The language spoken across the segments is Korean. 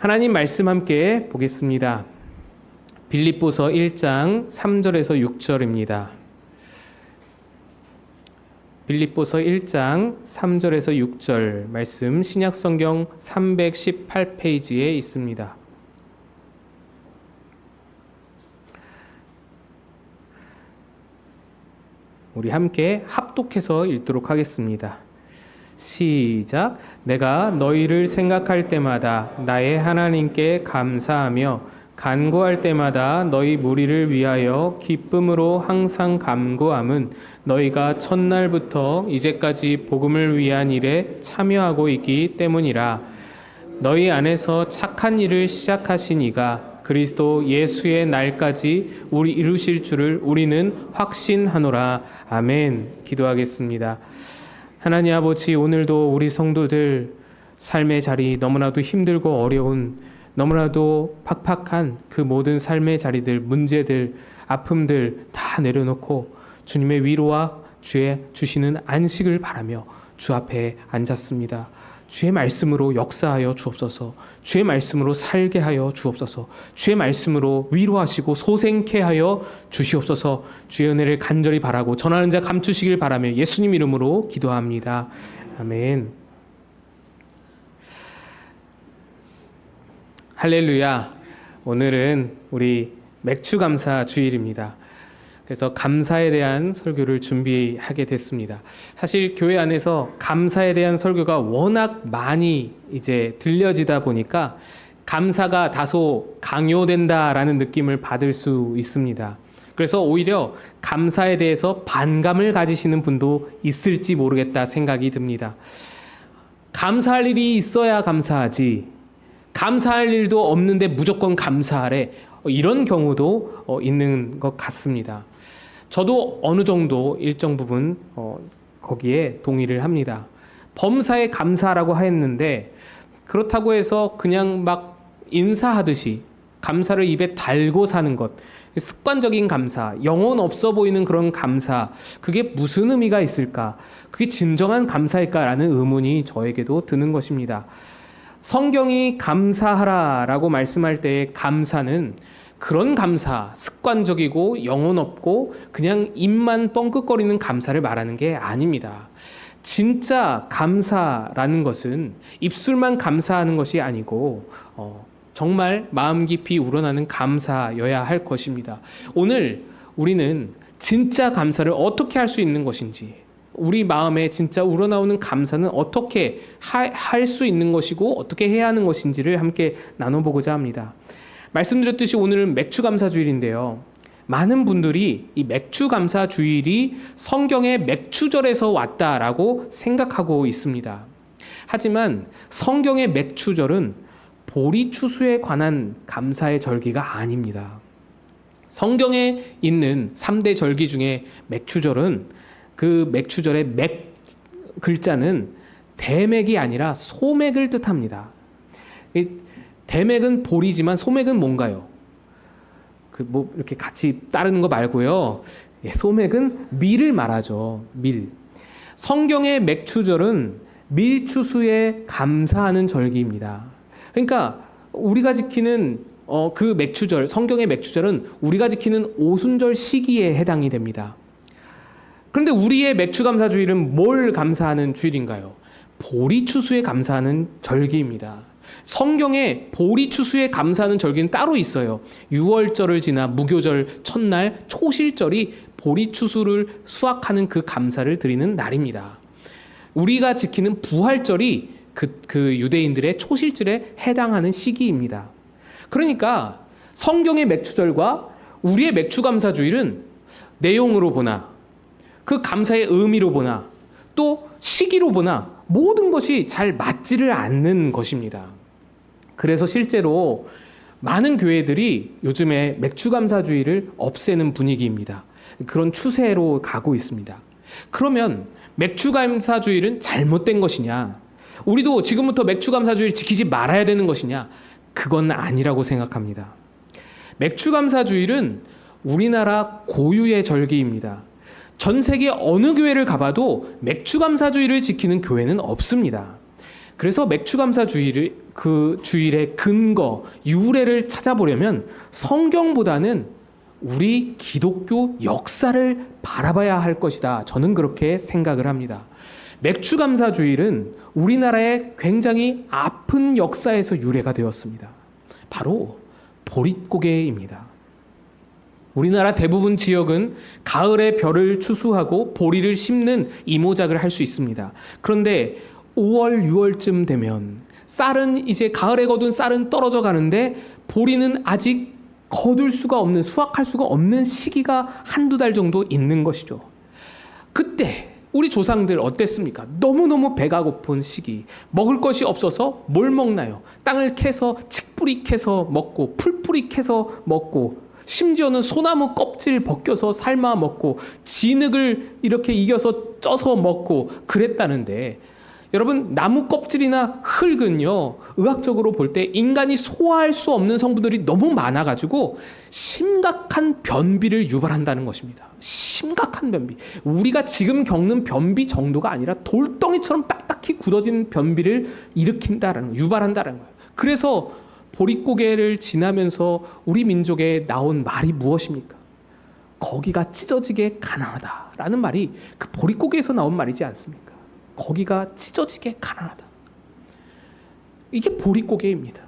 하나님 말씀 함께 보겠습니다. 빌립보서 1장 3절에서 6절입니다. 빌립보서 1장 3절에서 6절 말씀 신약성경 318페이지에 있습니다. 우리 함께 합독해서 읽도록 하겠습니다. 시작. 내가 너희를 생각할 때마다 나의 하나님께 감사하며 간구할 때마다 너희 무리를 위하여 기쁨으로 항상 간구함은 너희가 첫날부터 이제까지 복음을 위한 일에 참여하고 있기 때문이라. 너희 안에서 착한 일을 시작하신 이가 그리스도 예수의 날까지 우리 이루실 줄을 우리는 확신하노라. 아멘. 기도하겠습니다. 하나님 아버지, 오늘도 우리 성도들 삶의 자리 너무나도 힘들고 어려운, 너무나도 팍팍한 그 모든 삶의 자리들, 문제들, 아픔들 다 내려놓고 주님의 위로와 주의 주시는 안식을 바라며 주 앞에 앉았습니다. 주의 말씀으로 역사하여 주옵소서. 주의 말씀으로 살게 하여 주옵소서. 주의 말씀으로 위로하시고 소생케 하여 주시옵소서. 주의 은혜를 간절히 바라고 전하는 자 감추시길 바라며 예수님 이름으로 기도합니다. 아멘. 할렐루야. 오늘은 우리 맥추감사 주일입니다. 그래서 감사에 대한 설교를 준비하게 됐습니다. 사실 교회 안에서 감사에 대한 설교가 워낙 많이 이제 들려지다 보니까 감사가 다소 강요된다라는 느낌을 받을 수 있습니다. 그래서 오히려 감사에 대해서 반감을 가지시는 분도 있을지 모르겠다 생각이 듭니다. 감사할 일이 있어야 감사하지, 감사할 일도 없는데 무조건 감사하래, 이런 경우도 있는 것 같습니다. 저도 어느 정도 일정 부분 거기에 동의를 합니다. 범사에 감사라고 했는데 그렇다고 해서 그냥 막 인사하듯이 감사를 입에 달고 사는 것, 습관적인 감사, 영혼 없어 보이는 그런 감사, 그게 무슨 의미가 있을까? 그게 진정한 감사일까라는 의문이 저에게도 드는 것입니다. 성경이 감사하라라고 말씀할 때의 감사는 그런 감사, 습관적이고 영혼 없고 그냥 입만 뻥끗거리는 감사를 말하는 게 아닙니다. 진짜 감사라는 것은 입술만 감사하는 것이 아니고 정말 마음 깊이 우러나는 감사여야 할 것입니다. 오늘 우리는 진짜 감사를 어떻게 할 수 있는 것인지, 우리 마음에 진짜 우러나오는 감사는 어떻게 할 수 있는 것이고 어떻게 해야 하는 것인지를 함께 나눠보고자 합니다. 말씀드렸듯이 오늘은 맥추감사주일인데요. 많은 분들이 이 맥추감사주일이 성경의 맥추절에서 왔다라고 생각하고 있습니다. 하지만 성경의 맥추절은 보리추수에 관한 감사의 절기가 아닙니다. 성경에 있는 3대 절기 중에 맥추절은 그 맥추절의 맥 글자는 대맥이 아니라 소맥을 뜻합니다. 대맥은 보리지만 소맥은 뭔가요? 뭐 이렇게 같이 따르는 거 말고요. 소맥은 밀을 말하죠. 밀. 성경의 맥추절은 밀추수에 감사하는 절기입니다. 그러니까 우리가 지키는 그 맥추절, 성경의 맥추절은 우리가 지키는 오순절 시기에 해당이 됩니다. 그런데 우리의 맥추감사주일은 뭘 감사하는 주일인가요? 보리추수에 감사하는 절기입니다. 성경에 보리추수에 감사하는 절기는 따로 있어요. 6월절을 지나 무교절 첫날 초실절이 보리추수를 수확하는 그 감사를 드리는 날입니다. 우리가 지키는 부활절이 그 유대인들의 초실절에 해당하는 시기입니다. 그러니까 성경의 맥추절과 우리의 맥추감사주일은 내용으로 보나 그 감사의 의미로 보나 또 시기로 보나 모든 것이 잘 맞지를 않는 것입니다. 그래서 실제로 많은 교회들이 요즘에 맥추감사주일을 없애는 분위기입니다. 그런 추세로 가고 있습니다. 그러면 맥추감사주일은 잘못된 것이냐? 우리도 지금부터 맥추감사주일 지키지 말아야 되는 것이냐? 그건 아니라고 생각합니다. 맥추감사주일은 우리나라 고유의 절기입니다. 전 세계 어느 교회를 가봐도 맥추감사주일을 지키는 교회는 없습니다. 그래서 맥추감사주의를 그 주일의 근거, 유래를 찾아보려면 성경보다는 우리 기독교 역사를 바라봐야 할 것이다. 저는 그렇게 생각을 합니다. 맥추감사주일은 우리나라의 굉장히 아픈 역사에서 유래가 되었습니다. 바로 보릿고개입니다. 우리나라 대부분 지역은 가을에 벼를 추수하고 보리를 심는 이모작을 할 수 있습니다. 그런데 5월, 6월쯤 되면 쌀은 이제 가을에 거둔 쌀은 떨어져 가는데 보리는 아직 거둘 수가 없는, 수확할 수가 없는 시기가 한두 달 정도 있는 것이죠. 그때 우리 조상들 어땠습니까? 너무너무 배가 고픈 시기. 먹을 것이 없어서 뭘 먹나요? 땅을 캐서 칡뿌리 캐서 먹고 풀뿌리 캐서 먹고 심지어는 소나무 껍질 벗겨서 삶아 먹고 진흙을 이렇게 이겨서 쪄서 먹고 그랬다는데, 여러분, 나무 껍질이나 흙은요, 의학적으로 볼 때 인간이 소화할 수 없는 성분들이 너무 많아가지고 심각한 변비를 유발한다는 것입니다. 심각한 변비. 우리가 지금 겪는 변비 정도가 아니라 돌덩이처럼 딱딱히 굳어진 변비를 일으킨다라는, 유발한다는 거예요. 그래서 보릿고개를 지나면서 우리 민족에 나온 말이 무엇입니까? 거기가 찢어지게 가난하다라는 말이 그 보릿고개에서 나온 말이지 않습니까? 거기가 찢어지게 가난하다. 이게 보릿고개입니다.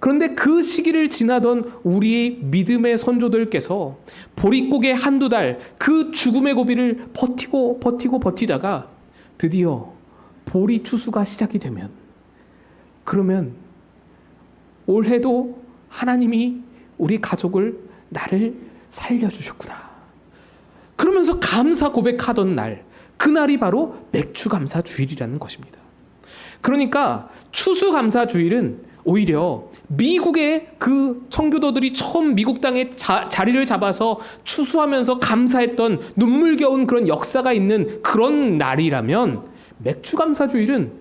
그런데 그 시기를 지나던 우리 믿음의 선조들께서 보릿고개 한두 달 그 죽음의 고비를 버티다가 드디어 보리 추수가 시작이 되면, 그러면 올해도 하나님이 우리 가족을, 나를 살려주셨구나. 그러면서 감사 고백하던 날, 그날이 바로 맥추감사주일이라는 것입니다. 그러니까 추수감사주일은 오히려 미국의 그 청교도들이 처음 미국 땅에 자리를 잡아서 추수하면서 감사했던 눈물겨운 그런 역사가 있는 그런 날이라면, 맥추감사주일은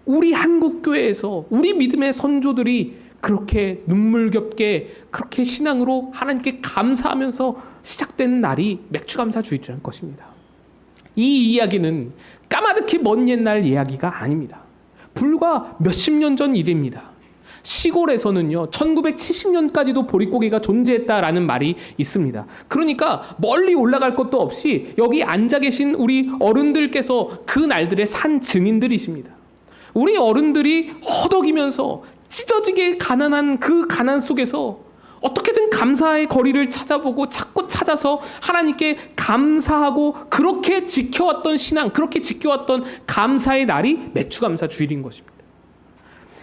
우리 한국교회에서 우리 믿음의 선조들이 그렇게 눈물겹게 그렇게 신앙으로 하나님께 감사하면서 시작된 날이 맥추감사주일이라는 것입니다. 이 이야기는 까마득히 먼 옛날 이야기가 아닙니다. 불과 몇십 년 전 일입니다. 시골에서는요, 1970년까지도 보릿고개가 존재했다라는 말이 있습니다. 그러니까 멀리 올라갈 것도 없이 여기 앉아 계신 우리 어른들께서 그 날들의 산 증인들이십니다. 우리 어른들이 허덕이면서 찢어지게 가난한 그 가난 속에서 어떻게든 감사의 거리를 찾아보고 자꾸 찾아서 하나님께 감사하고 그렇게 지켜왔던 신앙, 그렇게 지켜왔던 감사의 날이 맥추감사주일인 것입니다.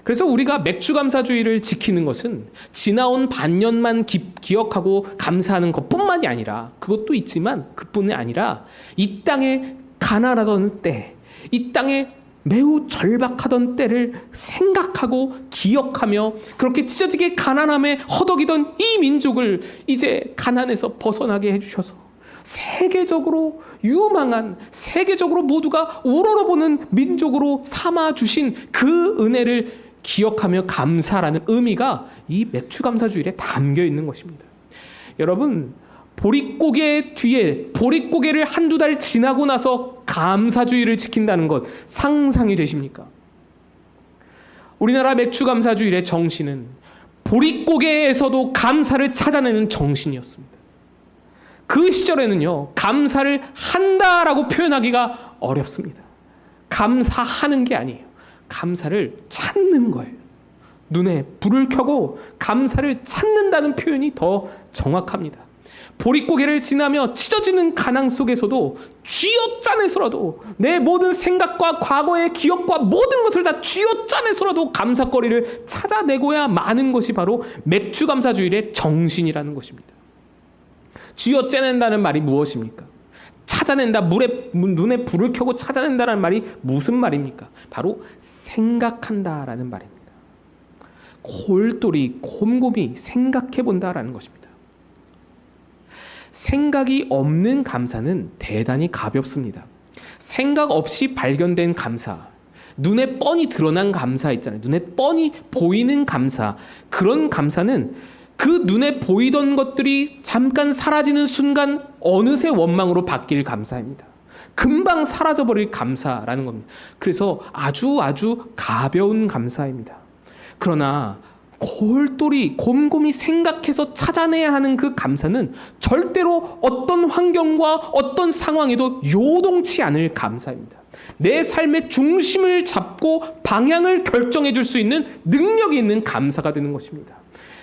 그래서 우리가 맥추감사주일을 지키는 것은 지나온 반년만 기억하고 감사하는 것뿐만이 아니라, 그것도 있지만 그뿐이 아니라 이 땅에 가난하던 때, 이 땅에 매우 절박하던 때를 생각하고 기억하며 그렇게 찢어지게 가난함에 허덕이던 이 민족을 이제 가난에서 벗어나게 해주셔서 세계적으로 유망한, 세계적으로 모두가 우러러보는 민족으로 삼아주신 그 은혜를 기억하며 감사라는 의미가 이 맥추감사주일에 담겨 있는 것입니다. 여러분, 보릿고개 뒤에, 보릿고개를 한두 달 지나고 나서 감사주일을 지킨다는 것 상상이 되십니까? 우리나라 맥추감사주일의 정신은 보릿고개에서도 감사를 찾아내는 정신이었습니다. 그 시절에는요, 감사를 한다라고 표현하기가 어렵습니다. 감사하는 게 아니에요. 감사를 찾는 거예요. 눈에 불을 켜고 감사를 찾는다는 표현이 더 정확합니다. 보릿고개를 지나며 찢어지는 가난 속에서도 쥐어짜내서라도 내 모든 생각과 과거의 기억과 모든 것을 다 쥐어짜내서라도 감사거리를 찾아내고야 마는 것이 바로 맥추감사주일의 정신이라는 것입니다. 쥐어짜낸다는 말이 무엇입니까? 찾아낸다, 눈에 불을 켜고 찾아낸다는 말이 무슨 말입니까? 바로 생각한다라는 말입니다. 골똘히 곰곰이 생각해본다라는 것입니다. 생각이 없는 감사는 대단히 가볍습니다. 생각 없이 발견된 감사, 눈에 뻔히 드러난 감사 있잖아요. 눈에 뻔히 보이는 감사, 그런 감사는 그 눈에 보이던 것들이 잠깐 사라지는 순간 어느새 원망으로 바뀔 감사입니다. 금방 사라져버릴 감사라는 겁니다. 그래서 아주 가벼운 감사입니다. 그러나 골똘히 곰곰이 생각해서 찾아내야 하는 그 감사는 절대로 어떤 환경과 어떤 상황에도 요동치 않을 감사입니다. 내 삶의 중심을 잡고 방향을 결정해 줄 수 있는 능력이 있는 감사가 되는 것입니다.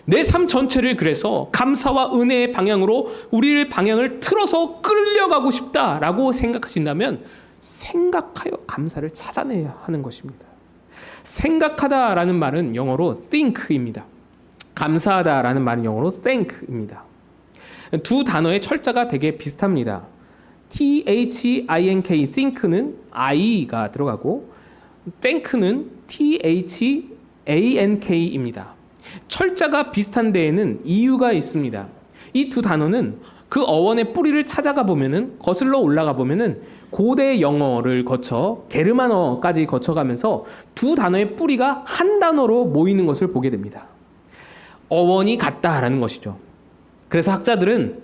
내 삶 전체를 그래서 감사와 은혜의 방향으로 우리의 방향을 틀어서 끌려가고 싶다라고 생각하신다면 생각하여 감사를 찾아내야 하는 것입니다. 생각하다라는 말은 영어로 think입니다. 감사하다라는 말은 영어로 thank입니다. 두 단어의 철자가 되게 비슷합니다. think, think는 i가 들어가고 thank는 thank입니다. 철자가 비슷한 데에는 이유가 있습니다. 이 두 단어는 그 어원의 뿌리를 찾아가 보면은, 거슬러 올라가 보면은 고대 영어를 거쳐 게르만어까지 거쳐가면서 두 단어의 뿌리가 한 단어로 모이는 것을 보게 됩니다. 어원이 같다라는 것이죠. 그래서 학자들은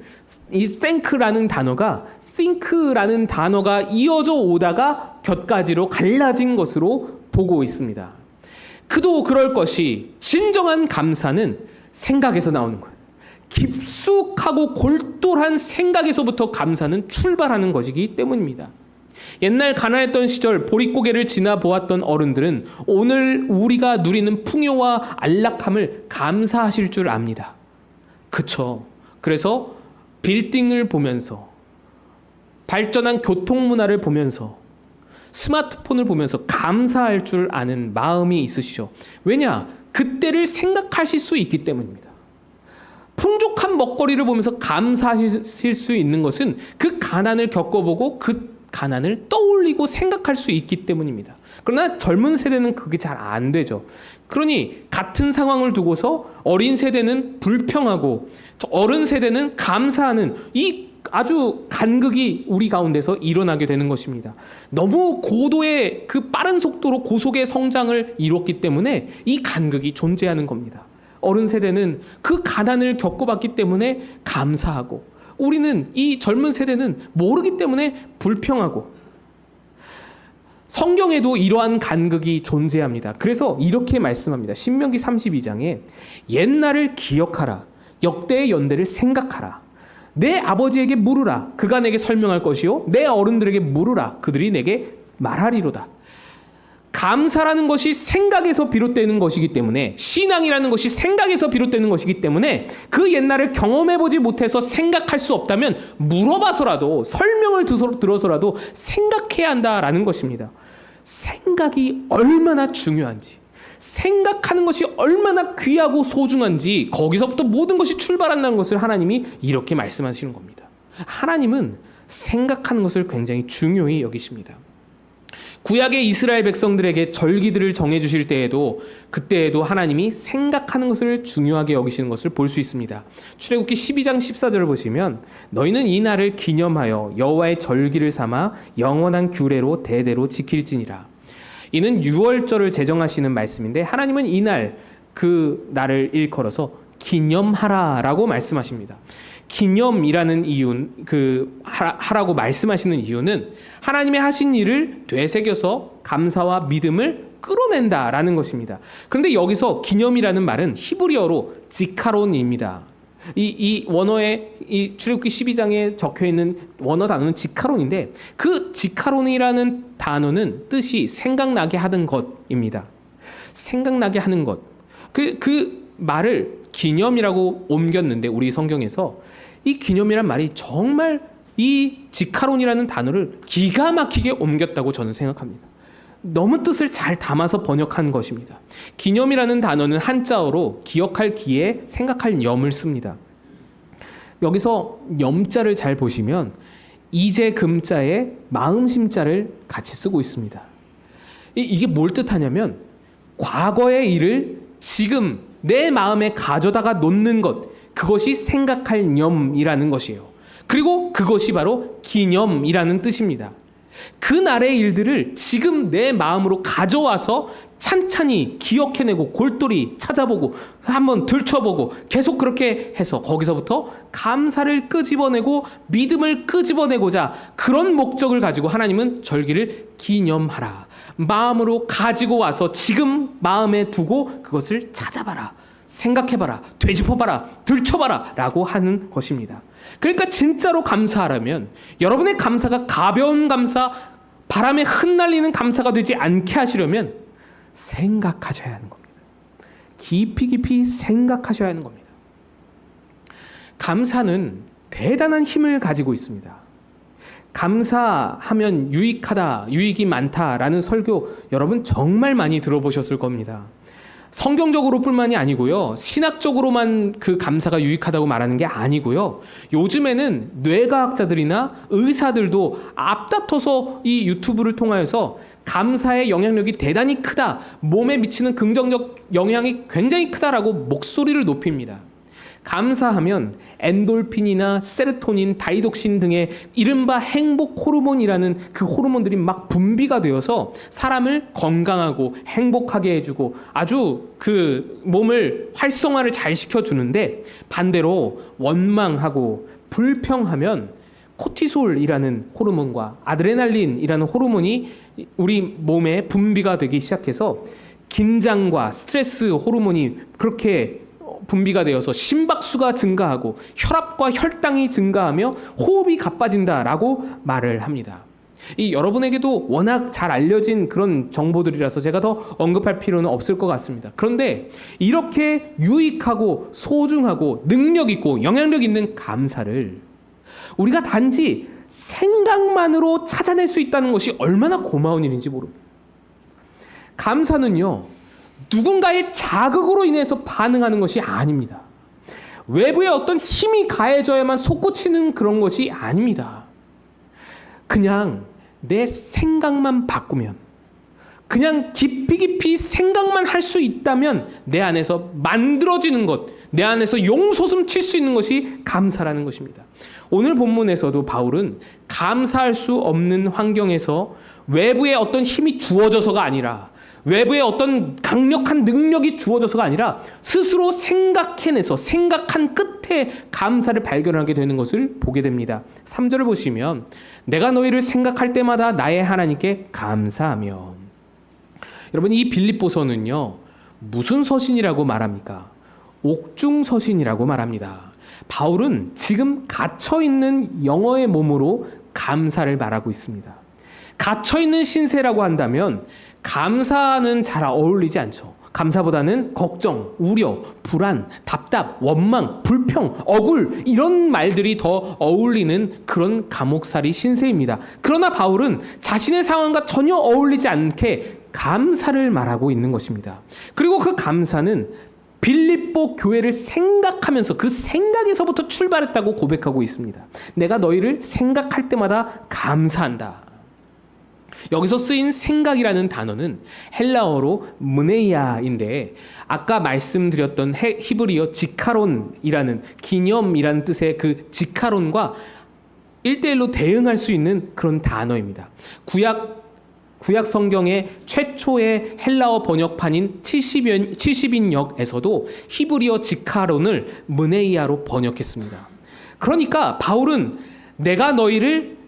이 thank라는 단어가 think라는 단어가 이어져 오다가 곁가지로 갈라진 것으로 보고 있습니다. 그도 그럴 것이 진정한 감사는 생각에서 나오는 거예요. 깊숙하고 골똘한 생각에서부터 감사는 출발하는 것이기 때문입니다. 옛날 가난했던 시절 보릿고개를 지나보았던 어른들은 오늘 우리가 누리는 풍요와 안락함을 감사하실 줄 압니다. 그쵸? 그래서 빌딩을 보면서, 발전한 교통문화를 보면서, 스마트폰을 보면서 감사할 줄 아는 마음이 있으시죠. 왜냐? 그때를 생각하실 수 있기 때문입니다. 풍족한 먹거리를 보면서 감사하실 수 있는 것은 그 가난을 겪어보고 그 가난을 떠올리고 생각할 수 있기 때문입니다. 그러나 젊은 세대는 그게 잘 안 되죠. 그러니 같은 상황을 두고서 어린 세대는 불평하고 어른 세대는 감사하는 이 아주 간극이 우리 가운데서 일어나게 되는 것입니다. 너무 고도의 그 빠른 속도로 고속의 성장을 이뤘기 때문에 이 간극이 존재하는 겁니다. 어른 세대는 그 가난을 겪어봤기 때문에 감사하고, 우리는, 이 젊은 세대는 모르기 때문에 불평하고, 성경에도 이러한 간극이 존재합니다. 그래서 이렇게 말씀합니다. 신명기 32장에 옛날을 기억하라, 역대의 연대를 생각하라, 내 아버지에게 물으라, 그가 내게 설명할 것이요, 내 어른들에게 물으라, 그들이 내게 말하리로다. 감사라는 것이 생각에서 비롯되는 것이기 때문에, 신앙이라는 것이 생각에서 비롯되는 것이기 때문에 그 옛날을 경험해보지 못해서 생각할 수 없다면 물어봐서라도, 설명을 들어서라도 생각해야 한다라는 것입니다. 생각이 얼마나 중요한지, 생각하는 것이 얼마나 귀하고 소중한지, 거기서부터 모든 것이 출발한다는 것을 하나님이 이렇게 말씀하시는 겁니다. 하나님은 생각하는 것을 굉장히 중요히 여기십니다. 구약의 이스라엘 백성들에게 절기들을 정해주실 때에도, 그때에도 하나님이 생각하는 것을 중요하게 여기시는 것을 볼 수 있습니다. 출애굽기 12장 14절을 보시면, 너희는 이 날을 기념하여 여호와의 절기를 삼아 영원한 규례로 대대로 지킬지니라. 이는 유월절을 제정하시는 말씀인데, 하나님은 이날, 그 날을 일컬어서 기념하라라고 말씀하십니다. 기념이라는 이유는, 하라고 말씀하시는 이유는 하나님의 하신 일을 되새겨서 감사와 믿음을 끌어낸다라는 것입니다. 그런데 여기서 기념이라는 말은 히브리어로 지카론입니다. 이 원어에, 이 출애굽기 12장에 적혀 있는 원어 단어는 지카론인데, 그 지카론이라는 단어는 뜻이 생각나게 하는 것입니다. 생각나게 하는 것. 그 말을 기념이라고 옮겼는데, 우리 성경에서 이 기념이란 말이 정말 이 지카론이라는 단어를 기가 막히게 옮겼다고 저는 생각합니다. 너무 뜻을 잘 담아서 번역한 것입니다. 기념이라는 단어는 한자어로 기억할 기에 생각할 염을 씁니다. 여기서 염자를 잘 보시면 이제 금자에 마음심자를 같이 쓰고 있습니다. 이게 뭘 뜻하냐면, 과거의 일을 지금 내 마음에 가져다가 놓는 것, 그것이 생각할 염이라는 것이에요. 그리고 그것이 바로 기념이라는 뜻입니다. 그날의 일들을 지금 내 마음으로 가져와서 찬찬히 기억해내고 골똘히 찾아보고 한번 들춰보고 계속 그렇게 해서 거기서부터 감사를 끄집어내고 믿음을 끄집어내고자 그런 목적을 가지고 하나님은 절기를 기념하라. 마음으로 가지고 와서 지금 마음에 두고 그것을 찾아봐라. 생각해봐라. 되짚어봐라. 들춰봐라. 라고 하는 것입니다. 그러니까 진짜로 감사하라면 여러분의 감사가 가벼운 감사, 바람에 흩날리는 감사가 되지 않게 하시려면 생각하셔야 하는 겁니다. 깊이 생각하셔야 하는 겁니다. 감사는 대단한 힘을 가지고 있습니다. 감사하면 유익하다, 유익이 많다라는 설교 여러분 정말 많이 들어보셨을 겁니다. 성경적으로 뿐만이 아니고요. 신학적으로만 그 감사가 유익하다고 말하는 게 아니고요. 요즘에는 뇌과학자들이나 의사들도 앞다퉈서 이 유튜브를 통하여서 감사의 영향력이 대단히 크다, 몸에 미치는 긍정적 영향이 굉장히 크다라고 목소리를 높입니다. 감사하면 엔돌핀이나 세로토닌, 다이독신 등의 이른바 행복 호르몬이라는 그 호르몬들이 막 분비가 되어서 사람을 건강하고 행복하게 해주고 아주 그 몸을 활성화를 잘 시켜주는데, 반대로 원망하고 불평하면 코티솔이라는 호르몬과 아드레날린이라는 호르몬이 우리 몸에 분비가 되기 시작해서 긴장과 스트레스 호르몬이 그렇게 분비가 되어서 심박수가 증가하고 혈압과 혈당이 증가하며 호흡이 가빠진다라고 말을 합니다. 이 여러분에게도 워낙 잘 알려진 그런 정보들이라서 제가 더 언급할 필요는 없을 것 같습니다. 그런데 이렇게 유익하고 소중하고 능력 있고 영향력 있는 감사를 우리가 단지 생각만으로 찾아낼 수 있다는 것이 얼마나 고마운 일인지 모릅니다. 감사는요, 누군가의 자극으로 인해서 반응하는 것이 아닙니다. 외부에 어떤 힘이 가해져야만 솟구치는 그런 것이 아닙니다. 그냥 내 생각만 바꾸면, 그냥 깊이 생각만 할 수 있다면 내 안에서 만들어지는 것, 내 안에서 용솟음 칠 수 있는 것이 감사라는 것입니다. 오늘 본문에서도 바울은 감사할 수 없는 환경에서 외부의 어떤 힘이 주어져서가 아니라, 외부의 어떤 강력한 능력이 주어져서가 아니라 스스로 생각해내서 생각한 끝에 감사를 발견하게 되는 것을 보게 됩니다. 3절을 보시면 내가 너희를 생각할 때마다 나의 하나님께 감사하며. 여러분, 이 빌립보서는요, 무슨 서신이라고 말합니까? 옥중서신이라고 말합니다. 바울은 지금 갇혀있는 영어의 몸으로 감사를 말하고 있습니다. 갇혀있는 신세라고 한다면 감사는 잘 어울리지 않죠. 감사보다는 걱정, 우려, 불안, 답답, 원망, 불평, 억울, 이런 말들이 더 어울리는 그런 감옥살이 신세입니다. 그러나 바울은 자신의 상황과 전혀 어울리지 않게 감사를 말하고 있는 것입니다. 그리고 그 감사는 빌립보 교회를 생각하면서 그 생각에서부터 출발했다고 고백하고 있습니다. 내가 너희를 생각할 때마다 감사한다. 여기서 쓰인 생각이라는 단어는 헬라어로 문에이아인데, 아까 말씀드렸던 히브리어 지카론이라는 기념이라는 뜻의 그 지카론과 1대1로 대응할 수 있는 그런 단어입니다. 구약 성경의 최초의 헬라어 번역판인 70인역에서도 히브리어 지카론을 문에이아로 번역했습니다. 그러니까 바울은 내가 너희를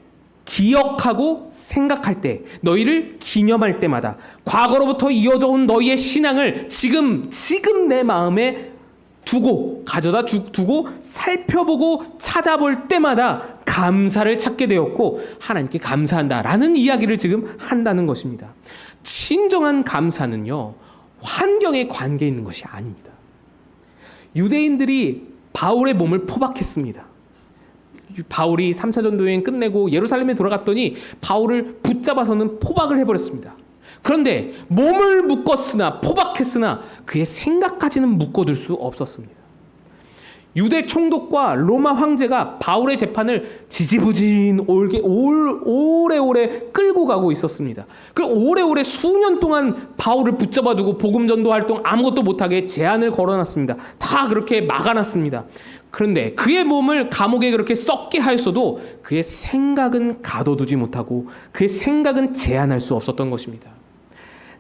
기억하고 생각할 때, 너희를 기념할 때마다 과거로부터 이어져 온 너희의 신앙을 지금 내 마음에 가져다 두고 살펴보고 찾아볼 때마다 감사를 찾게 되었고 하나님께 감사한다라는 이야기를 지금 한다는 것입니다. 진정한 감사는요, 환경에 관계 있는 것이 아닙니다. 유대인들이 바울의 몸을 포박했습니다. 바울이 3차 전도여행 끝내고 예루살렘에 돌아갔더니 바울을 붙잡아서는 포박을 해버렸습니다. 그런데 몸을 묶었으나, 포박했으나 그의 생각까지는 묶어둘 수 없었습니다. 유대 총독과 로마 황제가 바울의 재판을 지지부진 오래오래 끌고 가고 있었습니다. 그리고 오래오래 수년 동안 바울을 붙잡아두고 복음 전도 활동 아무것도 못하게 제한을 걸어놨습니다. 다 그렇게 막아놨습니다. 그런데 그의 몸을 감옥에 그렇게 썩게 하였어도 그의 생각은 가둬두지 못하고 그의 생각은 제한할 수 없었던 것입니다.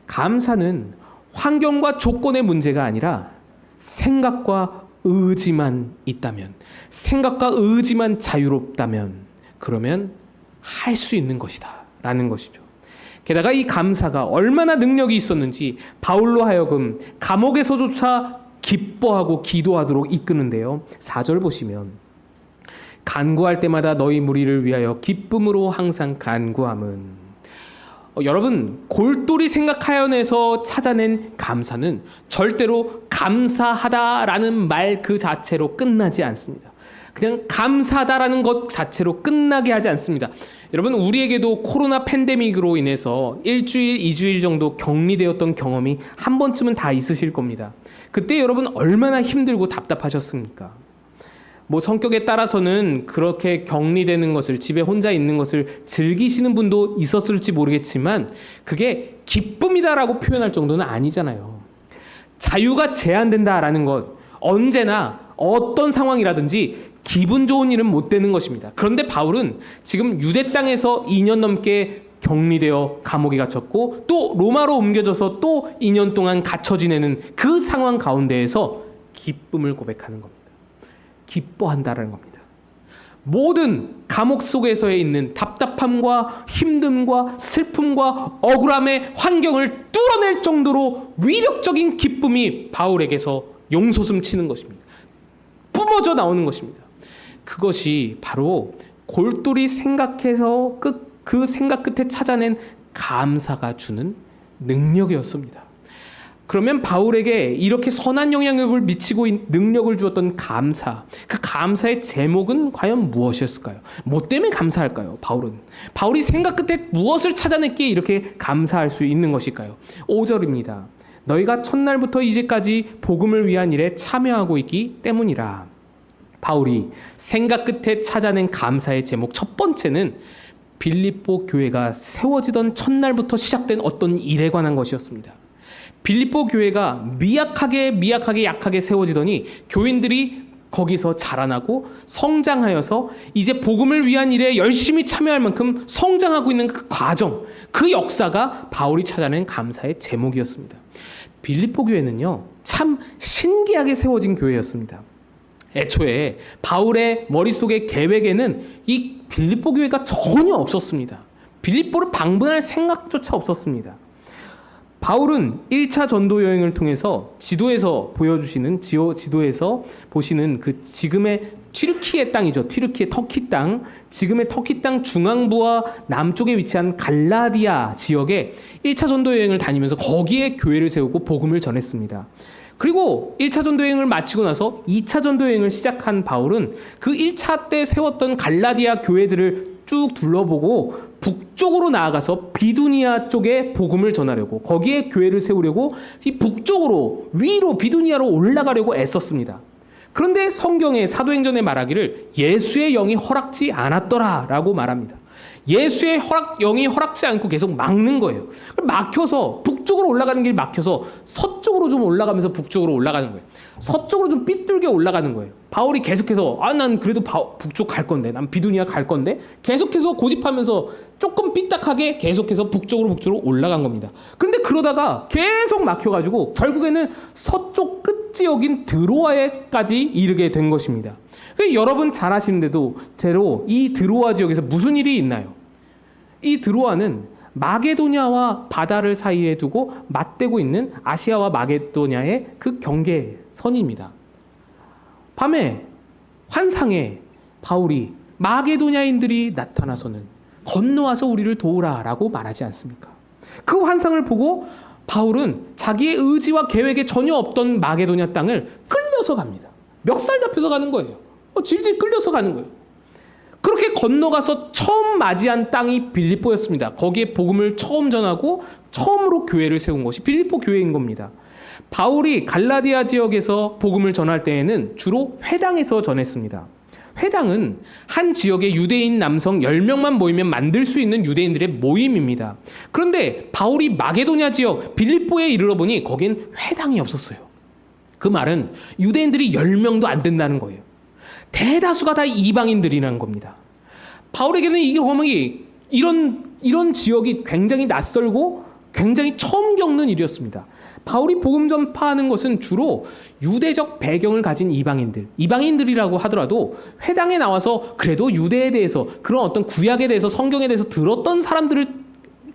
감사는 환경과 조건의 문제가 아니라 생각과 의지만 있다면, 생각과 의지만 자유롭다면, 그러면 할 수 있는 것이다 라는 것이죠. 게다가 이 감사가 얼마나 능력이 있었는지 바울로 하여금 감옥에서조차 기뻐하고 기도하도록 이끄는데요. 4절 보시면, 간구할 때마다 너희 무리를 위하여 기쁨으로 항상 간구함은, 여러분, 골똘히 생각하여내서 찾아낸 감사는 절대로 감사하다라는 말 그 자체로 끝나지 않습니다. 그냥 감사하다라는 것 자체로 끝나게 하지 않습니다. 여러분, 우리에게도 코로나 팬데믹으로 인해서 일주일, 2주일 정도 격리되었던 경험이 한 번쯤은 다 있으실 겁니다. 그때 여러분 얼마나 힘들고 답답하셨습니까? 뭐 성격에 따라서는 그렇게 격리되는 것을, 집에 혼자 있는 것을 즐기시는 분도 있었을지 모르겠지만 그게 기쁨이다라고 표현할 정도는 아니잖아요. 자유가 제한된다라는 것, 언제나 어떤 상황이라든지 기분 좋은 일은 못 되는 것입니다. 그런데 바울은 지금 유대 땅에서 2년 넘게 격리되어 감옥에 갇혔고 또 로마로 옮겨져서 또 2년 동안 갇혀 지내는 그 상황 가운데에서 기쁨을 고백하는 겁니다. 기뻐한다라는 겁니다. 모든 감옥 속에서 있는 답답함과 힘듦과 슬픔과 억울함의 환경을 뚫어낼 정도로 위력적인 기쁨이 바울에게서 용솟음 치는 것입니다. 뿜어져 나오는 것입니다. 그것이 바로 골똘히 생각해서 그 생각 끝에 찾아낸 감사가 주는 능력이었습니다. 그러면 바울에게 이렇게 선한 영향력을 미치고 능력을 주었던 감사, 그 감사의 제목은 과연 무엇이었을까요? 뭐 때문에 감사할까요? 바울이 생각 끝에 무엇을 찾아냈기에 이렇게 감사할 수 있는 것일까요? 5절입니다. 너희가 첫날부터 이제까지 복음을 위한 일에 참여하고 있기 때문이라. 바울이 생각 끝에 찾아낸 감사의 제목 첫 번째는 빌립보 교회가 세워지던 첫날부터 시작된 어떤 일에 관한 것이었습니다. 빌립보 교회가 미약하게 약하게 세워지더니 교인들이 거기서 자라나고 성장하여서 이제 복음을 위한 일에 열심히 참여할 만큼 성장하고 있는 그 과정, 그 역사가 바울이 찾아낸 감사의 제목이었습니다. 빌립보 교회는요, 참 신기하게 세워진 교회였습니다. 애초에 바울의 머릿속의 계획에는 이 빌립보 교회가 전혀 없었습니다. 빌립보를 방문할 생각조차 없었습니다. 바울은 1차 전도 여행을 통해서 지도에서 보시는 그 지금의 튀르키예 땅이죠. 튀르키예 터키 땅, 지금의 터키 땅 중앙부와 남쪽에 위치한 갈라디아 지역에 1차 전도 여행을 다니면서 거기에 교회를 세우고 복음을 전했습니다. 그리고 1차 전도 여행을 마치고 나서 2차 전도 여행을 시작한 바울은 그 1차 때 세웠던 갈라디아 교회들을 쭉 둘러보고 북쪽으로 나아가서 비두니아 쪽에 복음을 전하려고, 거기에 교회를 세우려고 이 북쪽으로 위로 비두니아로 올라가려고 애썼습니다. 그런데 성경의 사도행전에 말하기를 예수의 영이 허락지 않았더라라고 말합니다. 예수의 영이 허락지 않고 계속 막는 거예요. 막혀서 북쪽으로 올라가는 길이 막혀서 서쪽으로 좀 올라가면서 북쪽으로 올라가는 거예요. 서쪽으로 좀 삐뚤게 올라가는 거예요. 바울이 계속해서 난 그래도 북쪽 갈 건데, 난 비두니아 갈 건데 계속해서 고집하면서 조금 삐딱하게 계속해서 북쪽으로 올라간 겁니다. 근데 그러다가 계속 막혀가지고 결국에는 서쪽 끝 지역인 드로아에까지 이르게 된 것입니다. 여러분 잘 아시는 대로 이 드로아 지역에서 무슨 일이 있나요? 이 드로아는 마게도냐와 바다를 사이에 두고 맞대고 있는 아시아와 마게도냐의 그 경계선입니다. 밤에 환상에 바울이 마게도냐인들이 나타나서는 건너와서 우리를 도우라라고 말하지 않습니까? 그 환상을 보고 바울은 자기의 의지와 계획에 전혀 없던 마게도냐 땅을 끌려서 갑니다. 멱살 잡혀서 가는 거예요. 질질 끌려서 가는 거예요. 그렇게 건너가서 처음 맞이한 땅이 빌립보였습니다. 거기에 복음을 처음 전하고 처음으로 교회를 세운 것이 빌립보 교회인 겁니다. 바울이 갈라디아 지역에서 복음을 전할 때에는 주로 회당에서 전했습니다. 회당은 한 지역의 유대인 남성 10명만 모이면 만들 수 있는 유대인들의 모임입니다. 그런데 바울이 마게도냐 지역 빌립보에 이르러 보니 거긴 회당이 없었어요. 그 말은 유대인들이 10명도 안 된다는 거예요. 대다수가 다 이방인들이라는 겁니다. 바울에게는 이 경험이 이런 지역이 굉장히 낯설고 굉장히 처음 겪는 일이었습니다. 바울이 복음 전파하는 것은 주로 유대적 배경을 가진 이방인들이라고 하더라도 회당에 나와서 그래도 유대에 대해서 그런 어떤 구약에 대해서 성경에 대해서 들었던 사람들을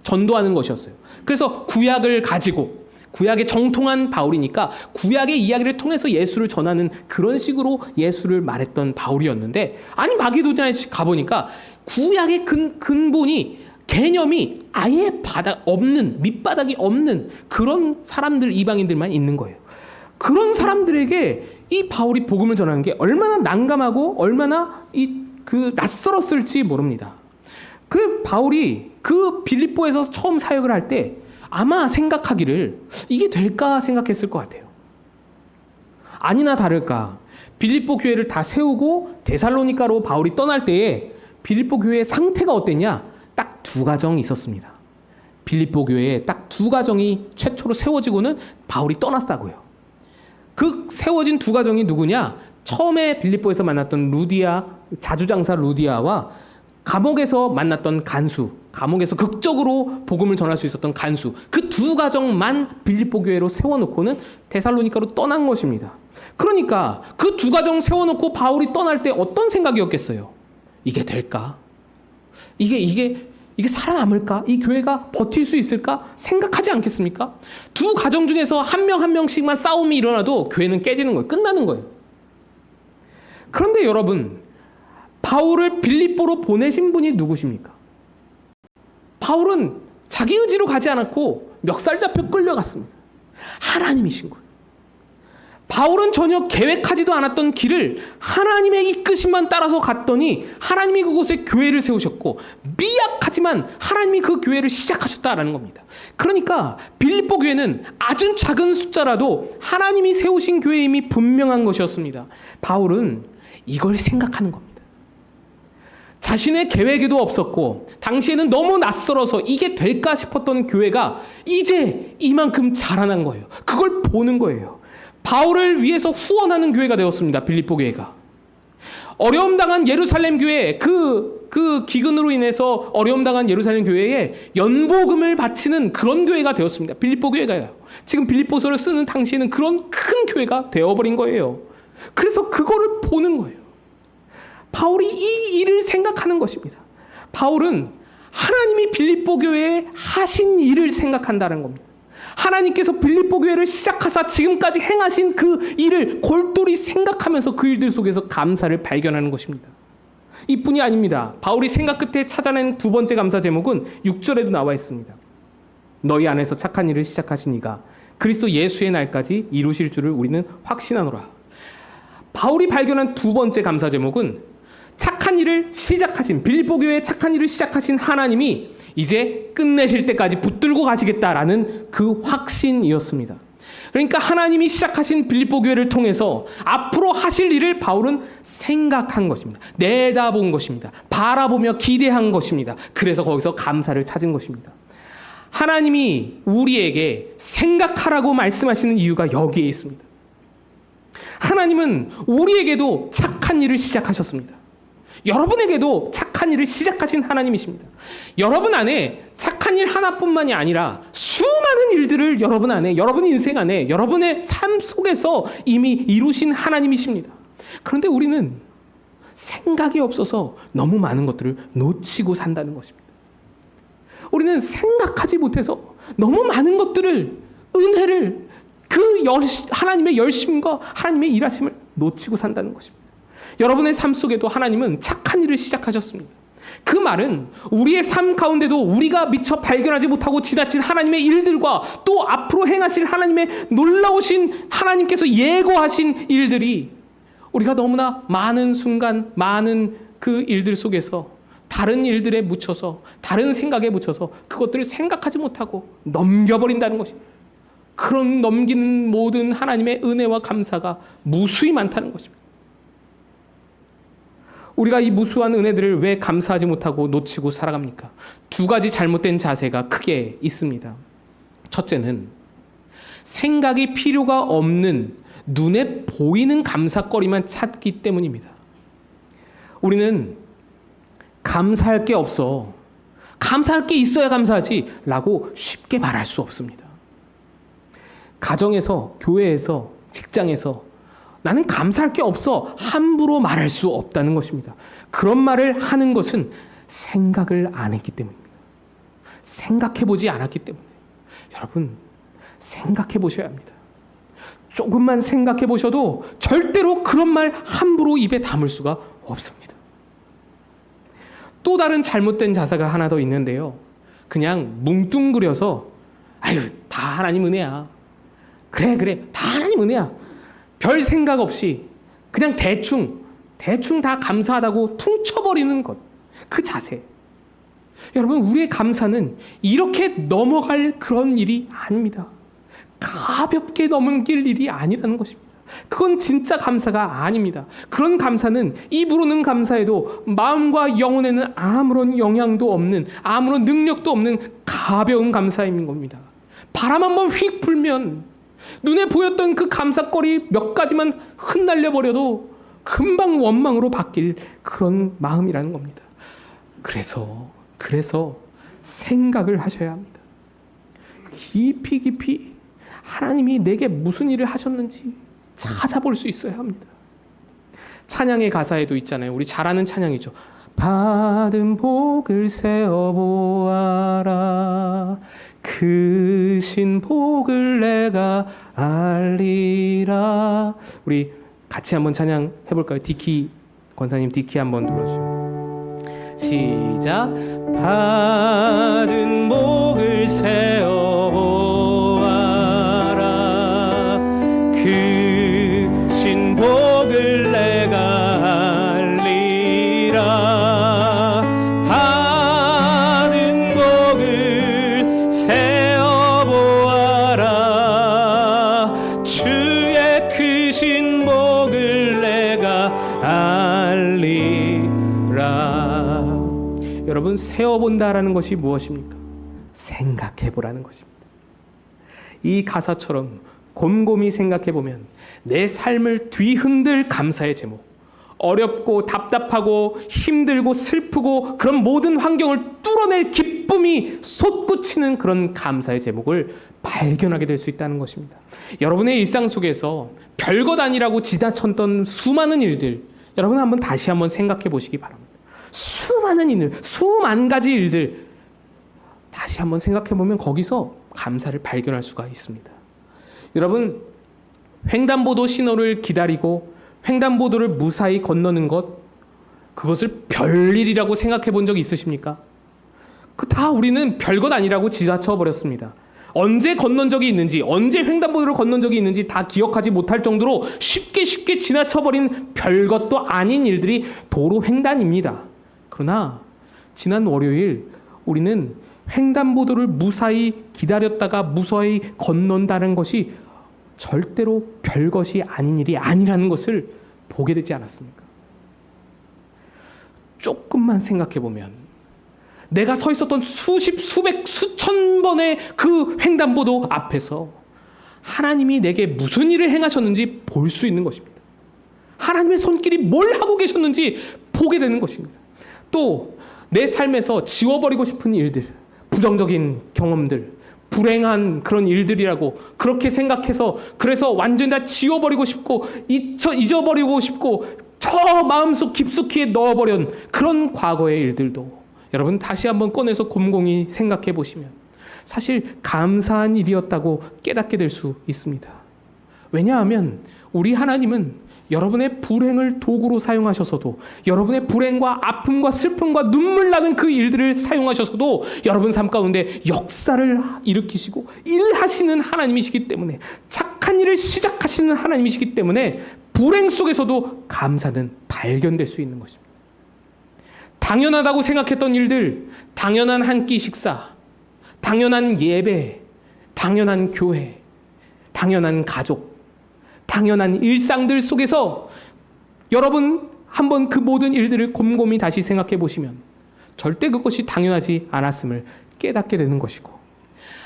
전도하는 것이었어요. 그래서 구약을 가지고 구약에 정통한 바울이니까 구약의 이야기를 통해서 예수를 전하는 그런 식으로 예수를 말했던 바울이었는데, 아니 마게도냐에 가보니까 구약의 근본이 개념이 아예 밑바닥이 없는 그런 사람들, 이방인들만 있는 거예요. 그런 사람들에게 이 바울이 복음을 전하는 게 얼마나 난감하고 얼마나 낯설었을지 모릅니다. 그 바울이 그 빌립보에서 처음 사역을 할 때 아마 생각하기를 이게 될까 생각했을 것 같아요. 아니나 다를까 빌립보 교회를 다 세우고 데살로니가로 바울이 떠날 때에 빌립보 교회의 상태가 어땠냐? 딱 두 가정이 있었습니다. 빌립보 교회에 딱 두 가정이 최초로 세워지고는 바울이 떠났다고요. 그 세워진 두 가정이 누구냐? 처음에 빌립보에서 만났던 자주장사 루디아와 감옥에서 만났던 간수, 감옥에서 극적으로 복음을 전할 수 있었던 간수, 그 두 가정만 빌립보 교회로 세워놓고는 데살로니가로 떠난 것입니다. 그러니까 그 두 가정 세워놓고 바울이 떠날 때 어떤 생각이었겠어요? 이게 될까? 이게 살아남을까? 이 교회가 버틸 수 있을까? 생각하지 않겠습니까? 두 가정 중에서 한 명 한 명씩만 싸움이 일어나도 교회는 깨지는 거예요. 끝나는 거예요. 그런데 여러분, 바울을 빌립보로 보내신 분이 누구십니까? 바울은 자기 의지로 가지 않았고 멱살 잡혀 끌려갔습니다. 하나님이신 거예요. 바울은 전혀 계획하지도 않았던 길을 하나님의 이끄심만 따라서 갔더니 하나님이 그곳에 교회를 세우셨고, 미약하지만 하나님이 그 교회를 시작하셨다라는 겁니다. 그러니까 빌립보 교회는 아주 작은 숫자라도 하나님이 세우신 교회임이 분명한 것이었습니다. 바울은 이걸 생각하는 겁니다. 자신의 계획에도 없었고 당시에는 너무 낯설어서 이게 될까 싶었던 교회가 이제 이만큼 자라난 거예요. 그걸 보는 거예요. 바울을 위해서 후원하는 교회가 되었습니다. 빌립보 교회가. 어려움 당한 예루살렘 교회, 그 기근으로 인해서 어려움 당한 예루살렘 교회에 연보금을 바치는 그런 교회가 되었습니다. 빌립보 교회가요. 지금 빌립보서를 쓰는 당시에는 그런 큰 교회가 되어버린 거예요. 그래서 그거를 보는 거예요. 바울이 이 일을 생각하는 것입니다. 바울은 하나님이 빌립보 교회에 하신 일을 생각한다는 겁니다. 하나님께서 빌립보 교회를 시작하사 지금까지 행하신 그 일을 골똘히 생각하면서 그 일들 속에서 감사를 발견하는 것입니다. 이뿐이 아닙니다. 바울이 생각 끝에 찾아낸 두 번째 감사 제목은 6절에도 나와 있습니다. 너희 안에서 착한 일을 시작하신 이가 그리스도 예수의 날까지 이루실 줄을 우리는 확신하노라. 바울이 발견한 두 번째 감사 제목은 착한 일을 시작하신, 빌립보 교회의 착한 일을 시작하신 하나님이 이제 끝내실 때까지 붙들고 가시겠다라는 그 확신이었습니다. 그러니까 하나님이 시작하신 빌립보 교회를 통해서 앞으로 하실 일을 바울은 생각한 것입니다. 내다본 것입니다. 바라보며 기대한 것입니다. 그래서 거기서 감사를 찾은 것입니다. 하나님이 우리에게 생각하라고 말씀하시는 이유가 여기에 있습니다. 하나님은 우리에게도 착한 일을 시작하셨습니다. 여러분에게도 착한 일을 시작하신 하나님이십니다. 여러분 안에 착한 일 하나뿐만이 아니라 수많은 일들을 여러분 안에, 여러분의 인생 안에, 여러분의 삶 속에서 이미 이루신 하나님이십니다. 그런데 우리는 생각이 없어서 너무 많은 것들을 놓치고 산다는 것입니다. 우리는 생각하지 못해서 너무 많은 것들을, 은혜를, 하나님의 열심과 하나님의 일하심을 놓치고 산다는 것입니다. 여러분의 삶 속에도 하나님은 착한 일을 시작하셨습니다. 그 말은 우리의 삶 가운데도 우리가 미처 발견하지 못하고 지나친 하나님의 일들과 또 앞으로 행하실 하나님의 놀라우신 하나님께서 예고하신 일들이 우리가 너무나 많은 순간, 많은 그 일들 속에서 다른 일들에 묻혀서, 다른 생각에 묻혀서 그것들을 생각하지 못하고 넘겨버린다는 것입니다. 그런 넘기는 모든 하나님의 은혜와 감사가 무수히 많다는 것입니다. 우리가 이 무수한 은혜들을 왜 감사하지 못하고 놓치고 살아갑니까? 두 가지 잘못된 자세가 크게 있습니다. 첫째는 생각이 필요가 없는 눈에 보이는 감사거리만 찾기 때문입니다. 우리는 감사할 게 없어. 감사할 게 있어야 감사하지 라고 쉽게 말할 수 없습니다. 가정에서, 교회에서, 직장에서 나는 감사할 게 없어 함부로 말할 수 없다는 것입니다. 그런 말을 하는 것은 생각을 안 했기 때문입니다. 생각해보지 않았기 때문에. 여러분, 생각해보셔야 합니다. 조금만 생각해보셔도 절대로 그런 말 함부로 입에 담을 수가 없습니다. 또 다른 잘못된 자세가 하나 더 있는데요. 그냥 뭉뚱그려서 아유, 다 하나님 은혜야. 그래, 다 하나님 은혜야. 별 생각 없이 그냥 대충 다 감사하다고 퉁쳐버리는 것. 그 자세. 여러분, 우리의 감사는 이렇게 넘어갈 그런 일이 아닙니다. 가볍게 넘길 일이 아니라는 것입니다. 그건 진짜 감사가 아닙니다. 그런 감사는 입으로는 감사해도 마음과 영혼에는 아무런 영향도 없는, 아무런 능력도 없는 가벼운 감사인 겁니다. 바람 한번 휙 불면 눈에 보였던 그 감사거리 몇 가지만 흩날려 버려도 금방 원망으로 바뀔 그런 마음이라는 겁니다. 그래서 생각을 하셔야 합니다. 깊이 하나님이 내게 무슨 일을 하셨는지 찾아볼 수 있어야 합니다. 찬양의 가사에도 있잖아요. 우리 잘 아는 찬양이죠. 받은 복을 세어보아라. 크신 복을 내가 알리라. 우리 같이 한번 찬양 해볼까요? 디키 권사님, 디키 한번 눌러주세요. 시작. 받은 복을 세어보아라. 크신 복을 내가 알리라. 받은 복을 세어보아라. 주의 크신 복을 내가 알리라. 여러분, 세어본다라는 것이 무엇입니까? 생각해보라는 것입니다. 이 가사처럼 곰곰이 생각해보면 내 삶을 뒤흔들 감사의 제목, 어렵고 답답하고 힘들고 슬프고 그런 모든 환경을 뚫어낼 기쁨이 솟구치는 그런 감사의 제목을 발견하게 될 수 있다는 것입니다. 여러분의 일상 속에서 별것 아니라고 지나쳤던 수많은 일들, 여러분 다시 한번 생각해 보시기 바랍니다. 수많은 일들, 수만 가지 일들 다시 한번 생각해 보면 거기서 감사를 발견할 수가 있습니다. 여러분, 횡단보도 신호를 기다리고 횡단보도를 무사히 건너는 것, 그것을 별일이라고 생각해 본 적 있으십니까? 그 다 우리는 별것 아니라고 지나쳐 버렸습니다. 언제 건넌 적이 있는지, 언제 횡단보도를 건넌 적이 있는지 다 기억하지 못할 정도로 쉽게 지나쳐버린 별것도 아닌 일들이 도로 횡단입니다. 그러나 지난 월요일 우리는 횡단보도를 무사히 기다렸다가 무사히 건넌다는 것이 절대로 별것이 아닌 일이 아니라는 것을 보게 되지 않았습니까? 조금만 생각해보면 내가 서 있었던 수십, 수백, 수천 번의 그 횡단보도 앞에서 하나님이 내게 무슨 일을 행하셨는지 볼 수 있는 것입니다. 하나님의 손길이 뭘 하고 계셨는지 보게 되는 것입니다. 또 내 삶에서 지워버리고 싶은 일들, 부정적인 경험들, 불행한 그런 일들이라고 그렇게 생각해서 그래서 완전히 다 지워버리고 싶고 잊어버리고 싶고 저 마음속 깊숙이 넣어버린 그런 과거의 일들도 여러분 다시 한번 꺼내서 곰곰이 생각해 보시면 사실 감사한 일이었다고 깨닫게 될 수 있습니다. 왜냐하면 우리 하나님은 여러분의 불행을 도구로 사용하셔서도, 여러분의 불행과 아픔과 슬픔과 눈물 나는 그 일들을 사용하셔서도 여러분 삶 가운데 역사를 일으키시고 일하시는 하나님이시기 때문에, 착한 일을 시작하시는 하나님이시기 때문에 불행 속에서도 감사는 발견될 수 있는 것입니다. 당연하다고 생각했던 일들, 당연한 한 끼 식사, 당연한 예배, 당연한 교회, 당연한 가족, 당연한 일상들 속에서 여러분 한번 그 모든 일들을 곰곰이 다시 생각해 보시면 절대 그것이 당연하지 않았음을 깨닫게 되는 것이고,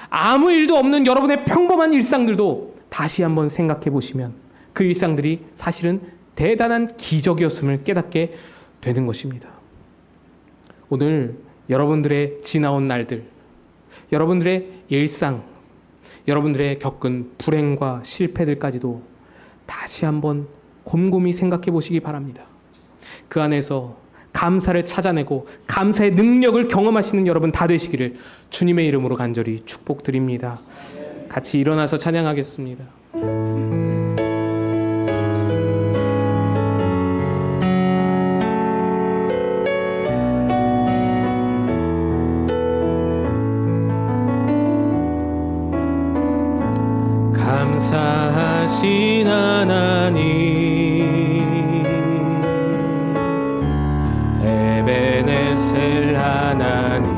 아무 일도 없는 여러분의 평범한 일상들도 다시 한번 생각해 보시면 그 일상들이 사실은 대단한 기적이었음을 깨닫게 되는 것입니다. 오늘 여러분들의 지나온 날들, 여러분들의 일상, 여러분들의 겪은 불행과 실패들까지도 다시 한번 곰곰이 생각해 보시기 바랍니다. 그 안에서 감사를 찾아내고 감사의 능력을 경험하시는 여러분 다 되시기를 주님의 이름으로 간절히 축복드립니다. 같이 일어나서 찬양하겠습니다. 감사하신 하나님, 에베네셀 하나님,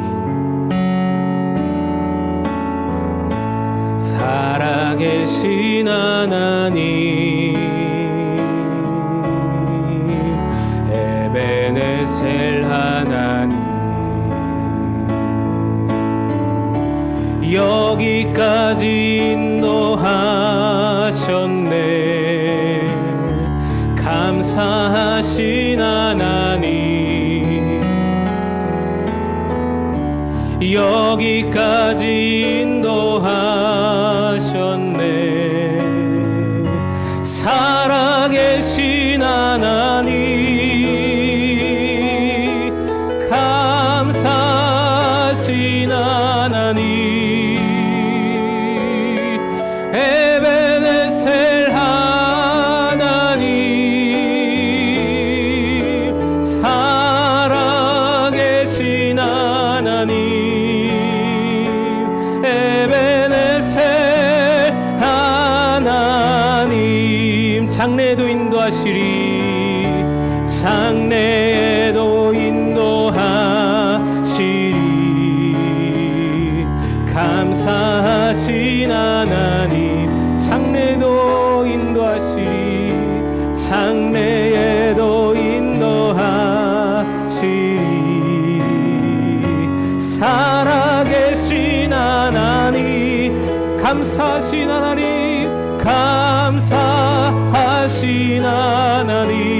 살아계신 하나님, 에베네셀 하나님, 여기까지 인도하셨네. 감사하신 하나님, 여기까지 인도하셨네. 살아계신 하나님, 감사하신 하나님, 에베네셀 하나님, 살아계신 하나님, 에베네셀 하나님, 장래에도 인도하시리, 장래에도 인도하시리. 감사하신 하나님, 장래에도 인도하시리, 장래에도 인도하시리. 살아계신 하나님, 감사하신 하나님, 감사하신 하나님,